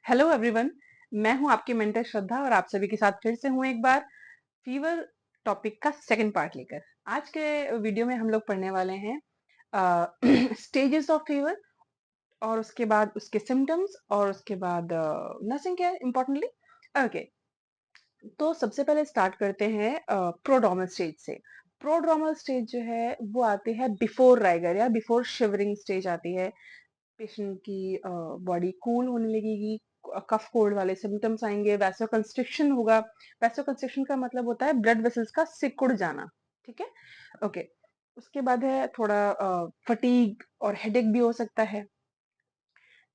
Hello everyone. मैं हूं आपकी मेंटर श्रद्धा और आप सभी के साथ फिर से हूं एक बार फीवर टॉपिक का सेकंड पार्ट लेकर। आज के वीडियो में हम लोग पढ़ने वाले हैं स्टेजेस ऑफ फीवर और उसके बाद उसके सिम्टम्स और उसके बाद नर्सिंग केयर इम्पोर्टेंटली। ओके, तो सबसे पहले स्टार्ट करते हैं प्रोड्रोमल स्टेज से। प्रोड्रोमल स्टेज जो है वो आती है बिफोर राइगर या बिफोर शिवरिंग स्टेज आती है। पेशेंट की बॉडी कूल होने लगेगी, कफ कोल्ड वाले सिम्टम्स आएंगे, वैसोकंस्ट्रिक्शन होगा। वैसोकंस्ट्रिक्शन का मतलब होता है ब्लड वेसल्स का सिकुड़ जाना। ठीक है, ओके। उसके बाद है थोड़ा फटीग और हेडेक भी हो सकता है।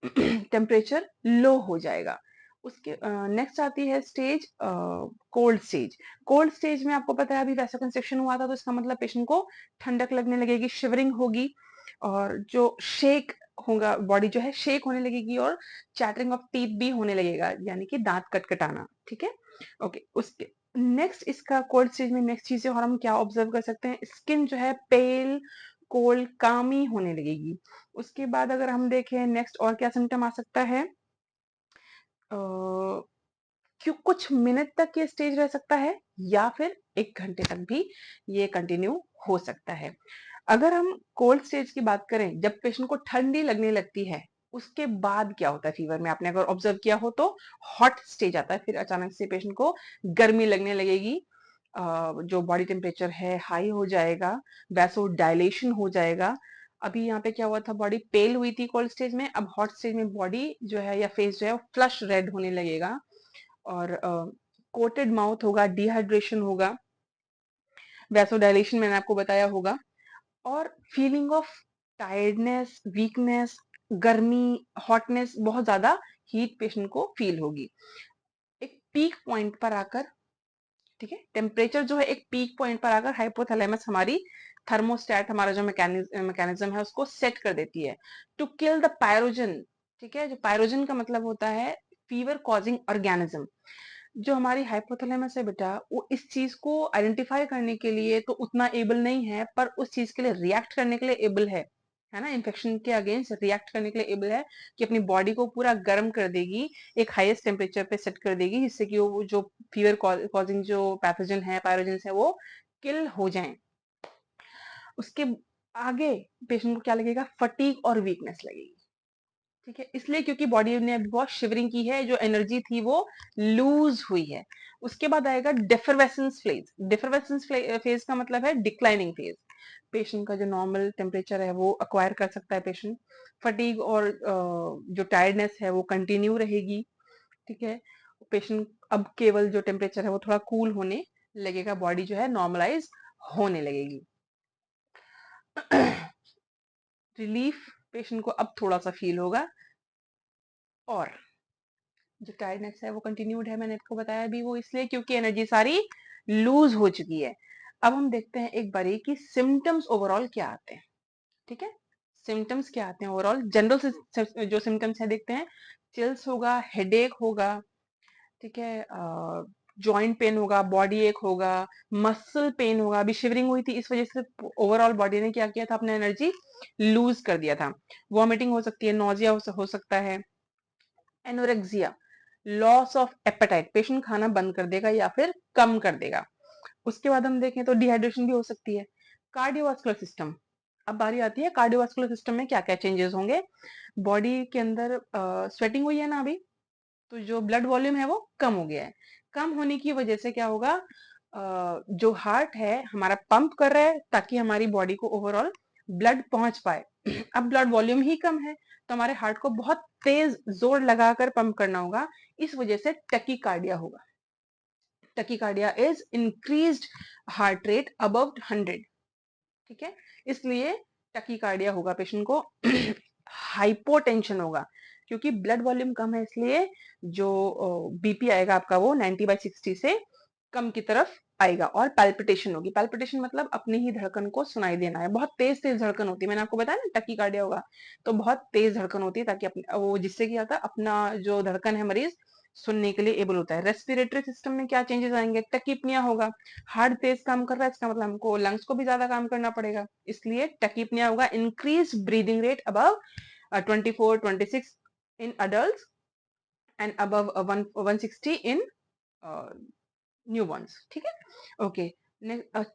टेम्परेचर लो हो जाएगा। उसके नेक्स्ट आती है stage cold stage. Cold stage में आपको पता है अभी वैसोकंस्ट्रिक्शन हुआ था, तो इसका मतलब पेशेंट को ठंडक लगने लगेगी, शिवरिंग होगी और जो शेक होगा, बॉडी जो है शेक होने लगेगी और चैटरिंग ऑफ टीथ भी होने लगेगा, यानी कि दांत कटकटाना। ठीक है, ओके। उसके नेक्स्ट इसका कोल्ड स्टेज में नेक्स्ट चीजें और हम क्या ऑब्जर्व कर सकते हैं, स्किन जो है पेल कोल्ड कामी होने लगेगी। उसके बाद अगर हम देखें नेक्स्ट और क्या सिम्टम आ सकता है, क्यों कुछ मिनट तक ये स्टेज रह सकता है या फिर 1 घंटे तक भी ये कंटिन्यू हो सकता है। अगर हम कोल्ड स्टेज की बात करें, जब पेशेंट को ठंडी लगने लगती है उसके बाद क्या होता है फीवर में, आपने अगर ऑब्जर्व किया हो तो हॉट स्टेज आता है, फिर अचानक से पेशेंट को गर्मी लगने लगेगी, जो बॉडी टेम्परेचर है हाई हो जाएगा, वैसो डायलेशन हो जाएगा। अभी यहाँ पे क्या हुआ था, बॉडी पेल हुई थी कोल्ड स्टेज में, अब हॉट स्टेज में बॉडी जो है या फेस जो है फ्लश रेड होने लगेगा और कोटेड माउथ होगा, डिहाइड्रेशन होगा, वैसोडाइलेशन मैंने आपको बताया होगा, और फीलिंग ऑफ टायर्डनेस, वीकनेस, गर्मी, हॉटनेस, बहुत ज्यादा हीट पेशेंट को फील होगी। एक पीक पॉइंट पर आकर, ठीक है, टेम्परेचर जो है एक पीक पॉइंट पर आकर हाइपोथैलेमस हमारी थर्मोस्टेट, हमारा जो मैकेनिज्म है उसको सेट कर देती है टू किल द पायरोजन। ठीक है, जो पायरोजन का मतलब होता है फीवर कॉजिंग ऑर्गेनिज्म। जो हमारी हाइपोथैलेमस है बेटा, वो इस चीज को आइडेंटिफाई करने के लिए तो उतना एबल नहीं है, पर उस चीज के लिए रिएक्ट करने के लिए एबल है ना, इन्फेक्शन के अगेंस्ट रिएक्ट करने के लिए एबल है कि अपनी बॉडी को पूरा गर्म कर देगी, एक हाईएस्ट टेम्परेचर पे सेट कर देगी, जिससे कि वो जो फीवर कॉजिंग जो पैथोजन है, पायरोजन है, वो किल हो जाएं। उसके आगे पेशेंट को क्या लगेगा, फटीग और वीकनेस लगेगी। ठीक है, इसलिए क्योंकि बॉडी ने अभी बहुत शिवरिंग की है, जो एनर्जी थी वो लूज हुई है। उसके बाद आएगा डिफरवेसेंस फेज। डिफरवेसेंस फेज का मतलब है डिक्लाइनिंग फेज। पेशेंट का जो नॉर्मल टेम्परेचर है वो अक्वायर कर सकता है पेशेंट। फटीग और जो टायर्डनेस है वो कंटिन्यू रहेगी। ठीक है, पेशेंट अब केवल जो टेम्परेचर है वो थोड़ा कूल होने लगेगा, बॉडी जो है नॉर्मलाइज होने लगेगी। रिलीफ पेशेंट को अब थोड़ा सा फील होगा और जो टायर्डनेस है वो कंटिन्यूड है, मैंने आपको बताया भी, वो इसलिए क्योंकि एनर्जी सारी लूज हो चुकी है। अब हम देखते हैं एक बारी कि सिम्टम्स ओवरऑल क्या आते हैं। ठीक है, सिम्टम्स क्या आते हैं ओवरऑल, जनरल जो सिम्टम्स है देखते हैं। चिल्स होगा, हेडेक होगा, ठीक है, जॉइंट पेन होगा, बॉडी एक होगा, मसल पेन होगा। अभी शिवरिंग हुई थी, इस वजह से ओवरऑल बॉडी ने क्या किया था, अपना एनर्जी लूज कर दिया था। वॉमिटिंग हो सकती है, नोजिया हो सकता है, anorexia, loss of apatite, patient खाना बंद कर देगा या फिर कम कर देगा। उसके बाद हम देखें तो डिहाइड्रेशन भी हो सकती है। कार्डियोवास्कुलर सिस्टम, अब बारी आती है कार्डियोवास्कुलर सिस्टम में क्या क्या चेंजेस होंगे। बॉडी के अंदर स्वेटिंग हुई है ना अभी, तो जो ब्लड वॉल्यूम है वो कम हो गया है। कम होने की वजह से क्या होगा, जो हार्ट है हमारा पंप कर रहा है ताकि हमारी बॉडी को ओवरऑल ब्लड पहुंच पाए। अब ब्लड वॉल्यूम ही कम है, तो हमारे हार्ट को बहुत तेज जोर लगाकर पंप करना होगा, इस वजह से टकीकार्डिया होगा। Tachycardia is increased heart rate above 100। ठीक है, इसलिए टकीकार्डिया होगा पेशेंट को। हाइपोटेंशन होगा, क्योंकि ब्लड वॉल्यूम कम है, इसलिए जो बीपी आएगा आपका वो 90/60 से कम की तरफ आएगा। और पैल्पिटेशन होगी, पैल्पिटेशन मतलब अपनी ही धड़कन को सुनाई देना है, बहुत तेज तेज धड़कन होती है, मैंने आपको बताया ना टकीकार्डिया होगा तो बहुत तेज धड़कन होती है, ताकि वो जिससे क्या होता है, अपना जो धड़कन है मरीज सुनने के लिए एबल होता है। रेस्पिरेटरी सिस्टम में क्या चेंजेस आएंगे, टकीपनिया होगा, हार्ट तेज काम कर रहा है, इसका मतलब हमको लंग्स को भी ज्यादा काम करना पड़ेगा, इसलिए टकीपनिया होगा। Increase breathing rate above 24-26 in adult, and above 160 in newborn's, ठीक है। ओके,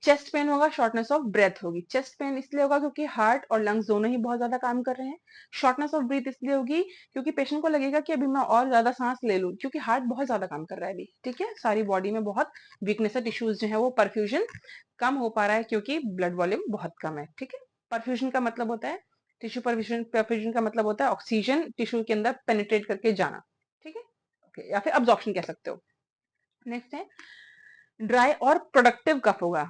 चेस्ट पेन होगा, शॉर्टनेस ऑफ ब्रेथ होगी। चेस्ट पेन इसलिए होगा क्योंकि हार्ट और लंग्स दोनों ही बहुत ज्यादा काम कर रहे हैं। शॉर्टनेस ऑफ ब्रीथ इसलिए होगी क्योंकि पेशेंट को लगेगा कि अभी मैं और ज्यादा सांस ले लूं, क्योंकि हार्ट बहुत ज्यादा काम कर रहा है अभी, ठीक है। सारी बॉडी में बहुत वीकनेस है, टिश्यूज जो है वो परफ्यूजन कम हो पा रहा है क्योंकि ब्लड वॉल्यूम बहुत कम है, ठीक है। परफ्यूजन का मतलब होता है, टिश्यू परफ्यूजन, परफ्यूजन का मतलब होता है ऑक्सीजन टिश्यू के अंदर पेनिट्रेट करके जाना, ठीक है। ओके, या फिर अब्जॉर्प्शन कह सकते हो। नेक्स्ट है ड्राई और प्रोडक्टिव कफ होगा,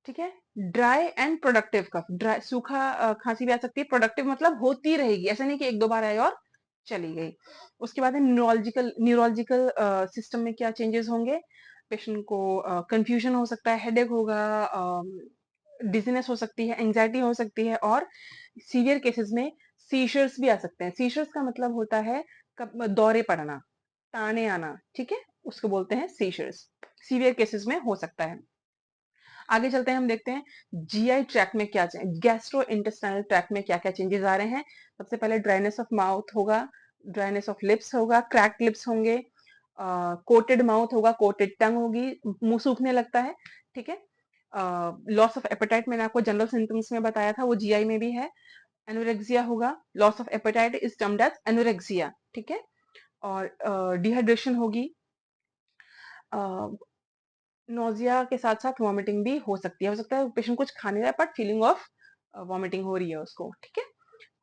ठीक है। Dry and productive cough, dry सूखा खांसी भी आ सकती है, प्रोडक्टिव मतलब होती रहेगी, ऐसा नहीं कि एक दो बार आई और चली गई। उसके बाद है न्यूरोलॉजिकल, न्यूरोलॉजिकल सिस्टम में क्या चेंजेस होंगे। पेशेंट को कंफ्यूजन हो सकता है, हेडेक होगा, डिजीनेस हो सकती है, एंजाइटी हो सकती है, और सीवियर केसेस में सीशर्स भी आ सकते हैं। सीशर्स का मतलब होता है दौरे पड़ना, ताने आना, ठीक है, उसको बोलते हैं सीशर्स। सीवियर केसेस में हो सकता है। आगे चलते हैं, हम देखते हैं जीआई ट्रैक में क्या, गैस्ट्रो इंटेस्टाइनल ट्रैक में क्या क्या चेंजेस आ रहे हैं। सबसे पहले ड्राइनेस ऑफ माउथ होगा, ड्राइनेस ऑफ लिप्स होगा, क्रैक्ड लिप्स होंगे, कोटेड माउथ होगा, कोटेड टंग होगी, मुंह सूखने लगता है, ठीक है। लॉस ऑफ एपेटाइट मैंने आपको जनरल सिम्टम्स में बताया था, वो जीआई में भी है। एनोरेक्सिया होगा, loss of appetite is termed as anorexia, ठीक है। और डिहाइड्रेशन होगी, नोजिया के साथ साथ वॉमिटिंग भी हो सकती है। हो सकता है पेशेंट कुछ खा नहीं रहा है बट फीलिंग ऑफ वॉमिटिंग हो रही है उसको, ठीक है।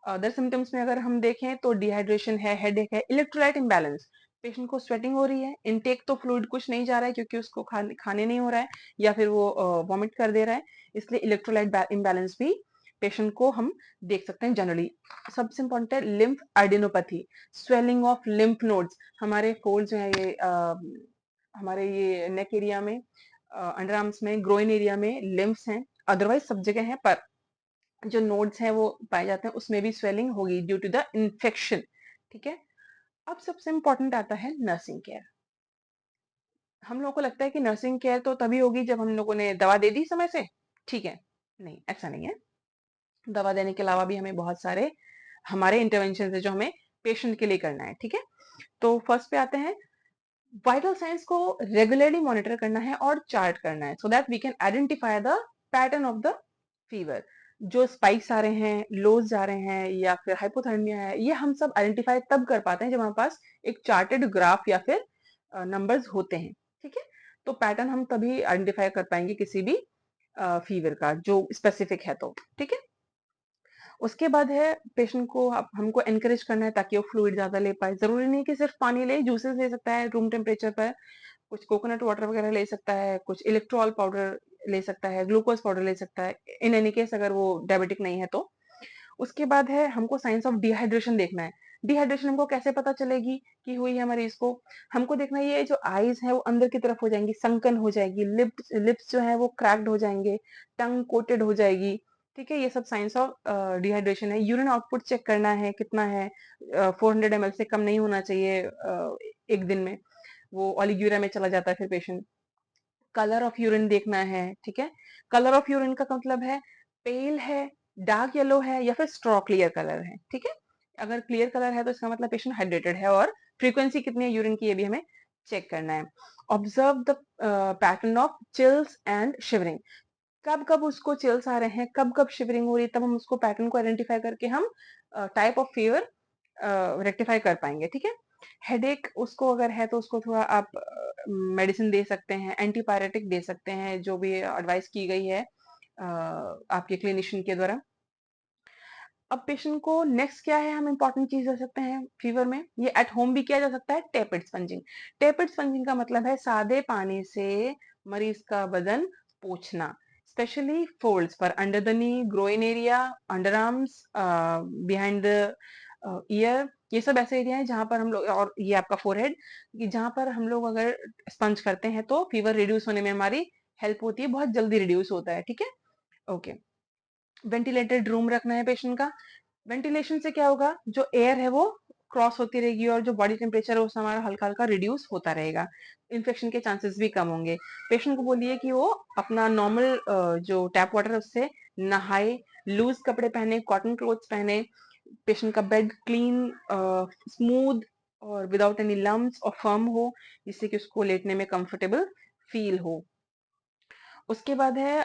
अदर सिम्टम्स में अगर हम देखें तो डिहाइड्रेशन है, हेडेक है, इलेक्ट्रोलाइट इम्बैलेंस, पेशेंट को स्वेटिंग हो रही है, इनटेक तो फ्लूइड कुछ नहीं जा रहा है क्योंकि उसको खाने नहीं हो रहा है, या फिर वो वॉमिट कर दे रहा है, इसलिए इलेक्ट्रोलाइट इम्बैलेंस भी पेशेंट को हम देख सकते हैं जनरली। सबसे इंपॉर्टेंट है lymph adenopathy, swelling of lymph nodes, हमारे फोल्ड जो है ये हमारे ये नेक एरिया में, अंडर आर्म्स में, ग्रोइन एरिया में लिम्फ्स हैं, अदरवाइज सब जगह है, पर जो नोड्स हैं वो पाए जाते हैं, उसमें भी स्वेलिंग होगी ड्यू टू द इन्फेक्शन, ठीक है। अब सबसे इंपॉर्टेंट आता है नर्सिंग केयर। हम लोगों को लगता है कि नर्सिंग केयर तो तभी होगी जब हम लोगों ने दवा दे दी समय से, ठीक है, नहीं, ऐसा नहीं है। दवा देने के अलावा भी हमें बहुत सारे हमारे इंटरवेंशन है जो हमें पेशेंट के लिए करना है, ठीक है। तो फर्स्ट पे आते हैं, वाइटल साइंस को रेगुलरली मॉनिटर करना है और चार्ट करना है so that we can identify the pattern of the fever. जो स्पाइक्स आ रहे हैं, लोज जा रहे हैं, या फिर हाइपोथर्मिया है, ये हम सब आइडेंटिफाई तब कर पाते हैं जब हमारे पास एक चार्टेड ग्राफ या फिर नंबर्स होते हैं, ठीक है। तो पैटर्न हम तभी आइडेंटिफाई कर पाएंगे किसी भी फीवर का जो स्पेसिफिक है, तो ठीक है। उसके बाद है पेशेंट को हमको एनकरेज करना है ताकि वो फ्लूइड ज्यादा ले पाए। जरूरी नहीं कि सिर्फ पानी ले, जूसेस ले सकता है रूम टेम्परेचर पर, कुछ कोकोनट वाटर वगैरह ले सकता है, कुछ इलेक्ट्रॉल पाउडर ले सकता है, ग्लूकोज पाउडर ले सकता है, इन एनी केस अगर वो डायबिटिक नहीं है तो। उसके बाद है हमको साइंस ऑफ डिहाइड्रेशन देखना है। डिहाइड्रेशन हमको कैसे पता चलेगी कि हुई है मरीज को, हमको देखना है ये जो आईज है वो अंदर की तरफ हो जाएंगी, संकन हो जाएगी, लिप्स जो है वो क्रैक्ड हो जाएंगे, टंग कोटेड हो जाएगी, ठीक है। ये सब साइंस ऑफ डिहाइड्रेशन है। यूरिन आउटपुट चेक करना है कितना है, 400 ml से कम नहीं होना चाहिए एक दिन में, वो ओलिग्यूरिया में चला जाता है फिर पेशेंट। कलर ऑफ यूरिन देखना है, ठीक है। कलर ऑफ यूरिन का मतलब है पेल है, डार्क येलो है, या फिर स्ट्रॉ क्लियर कलर है, ठीक है। अगर क्लियर कलर है तो इसका मतलब पेशेंट हाइड्रेटेड है, और फ्रीक्वेंसी कितनी है यूरिन की ये भी हमें चेक करना है। Observe the pattern of chills and shivering, कब कब उसको चिल्स आ रहे हैं, कब कब शिवरिंग हो रही है, तब हम उसको पैटर्न को आइडेंटिफाई करके हम टाइप ऑफ फीवर रेक्टिफाई कर पाएंगे, ठीक है। हेडेक उसको अगर है तो उसको थोड़ा आप मेडिसिन दे सकते हैं, एंटीपायरेटिक दे सकते हैं, जो भी एडवाइस की गई है आपके क्लिनिशियन के द्वारा। अब पेशेंट को नेक्स्ट क्या है, हम इंपॉर्टेंट चीज दे सकते हैं फीवर में, ये एट होम भी किया जा सकता है, टेपिड स्पंजिंग। टेपिड स्पंजिंग का मतलब है सादे पानी से मरीज का बदन पोंछना, स्पेशली फोल्ड्स पर, under the knee, groin area, under arms, behind the year, ये सब ऐसे एरिया है जहां पर हम लोग, और ये आपका फोरहेड, जहां पर हम लोग अगर स्पंज करते हैं तो फीवर रिड्यूस होने में हमारी हेल्प होती है, बहुत जल्दी रिड्यूस होता है, ठीक है। ओके, वेंटिलेटेड रूम रखना है पेशेंट का। वेंटिलेशन से क्या होगा, जो एयर है वो क्रॉस होती रहेगी और जो बॉडी टेम्परेचर है वो हमारा हल्का हल्का रिड्यूस होता रहेगा, इन्फेक्शन के चांसेस भी कम होंगे। पेशेंट को बोलिए कि वो अपना नॉर्मल जो टैप वाटर है उससे नहाए, लूज कपड़े पहने, कॉटन क्लोथ्स पहने, पेशेंट का बेड क्लीन, स्मूथ, और विदाउट एनी लम्प्स और फर्म हो, जिससे कि उसको लेटने में कंफर्टेबल फील हो। उसके बाद है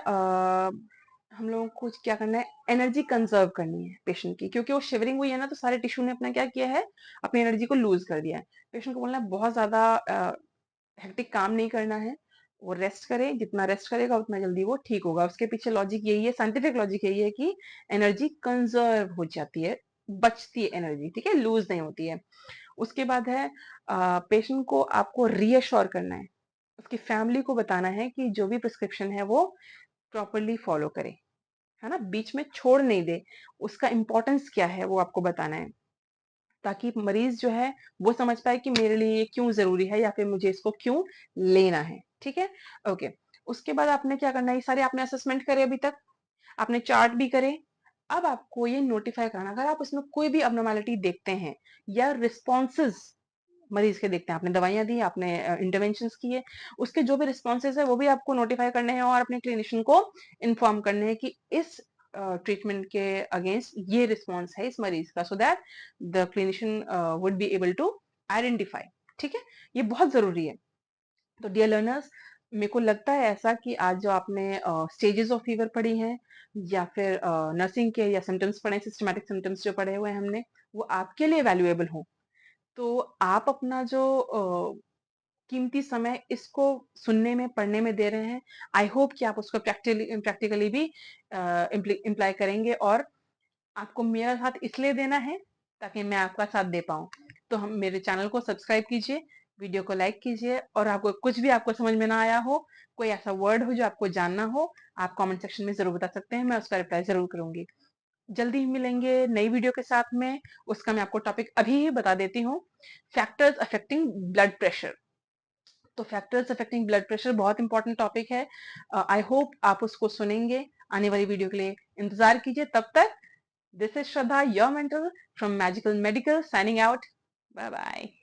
हम लोगों को क्या करना है, एनर्जी कंजर्व करनी है पेशेंट की, क्योंकि वो शिवरिंग हुई है ना, तो सारे टिश्यू ने अपना क्या किया है, अपनी एनर्जी को लूज कर दिया है। पेशेंट को बोलना है बहुत ज्यादा हेक्टिक काम नहीं करना है, वो रेस्ट करे, जितना रेस्ट करेगा उतना जल्दी वो ठीक होगा। उसके पीछे लॉजिक यही है, साइंटिफिक लॉजिक यही है कि एनर्जी कंजर्व हो जाती है, बचती है एनर्जी, ठीक है, लूज नहीं होती है। उसके बाद है पेशेंट को आपको रीअश्योर करना है, उसकी फैमिली को बताना है कि जो भी प्रिस्क्रिप्शन है वो प्रॉपरली फॉलो करे, है ना, बीच में छोड़ नहीं दे, उसका इंपॉर्टेंस क्या है वो आपको बताना है, ताकि मरीज जो है वो समझ पाए कि मेरे लिए ये क्यों जरूरी है या फिर मुझे इसको क्यों लेना है, ठीक है। ओके, उसके बाद आपने क्या करना है, ये सारे आपने असेसमेंट करे अभी तक, आपने चार्ट भी करे। अब आपको ये नोटिफाई करना, अगर आप उसमें कोई भी अबनॉर्मैलिटी देखते हैं या रिस्पॉन्सेज मरीज के देखते हैं, आपने दवाइयां दी, आपने इंटरवेंशंस किए, उसके जो भी रिस्पॉन्सेज है वो भी आपको नोटिफाई करने हैं और अपने क्लिनिशियन को इन्फॉर्म करने हैं कि इस ट्रीटमेंट के अगेंस्ट ये रिस्पॉन्स है इस मरीज का, so that the clinician would be able to identify, ठीक है, ये बहुत जरूरी है। तो डियर लर्नर्स, मेरे को लगता है ऐसा कि आज जो आपने स्टेजेस ऑफ फीवर पढ़ी हैं या फिर नर्सिंग के या सिम्टम्स पढ़े, सिस्टमैटिक सिम्टम्स जो पढ़े हुए हैं हमने, वो आपके लिए वैल्यूएबल हो। तो आप अपना जो कीमती समय इसको सुनने में, पढ़ने में दे रहे हैं, आई होप कि आप उसको प्रैक्टिकली भी इम्प्लाई करेंगे, और आपको मेरा साथ इसलिए देना है ताकि मैं आपका साथ दे पाऊँ। तो हम मेरे चैनल को सब्सक्राइब कीजिए, वीडियो को लाइक कीजिए, और आपको कुछ भी आपको समझ में ना आया हो, कोई ऐसा वर्ड हो जो आपको जानना हो, आप कमेंट सेक्शन में जरूर बता सकते हैं, मैं उसका रिप्लाई जरूर करूंगी। जल्दी ही मिलेंगे नई वीडियो के साथ में। उसका मैं आपको टॉपिक अभी ही बता देती हूँ, फैक्टर्स अफेक्टिंग ब्लड प्रेशर। तो फैक्टर्स अफेक्टिंग ब्लड प्रेशर बहुत इंपॉर्टेंट टॉपिक है, आई होप आप उसको सुनेंगे। आने वाली वीडियो के लिए इंतजार कीजिए, तब तक this is Shraddha, your mentor from magical medical, signing out. Bye bye.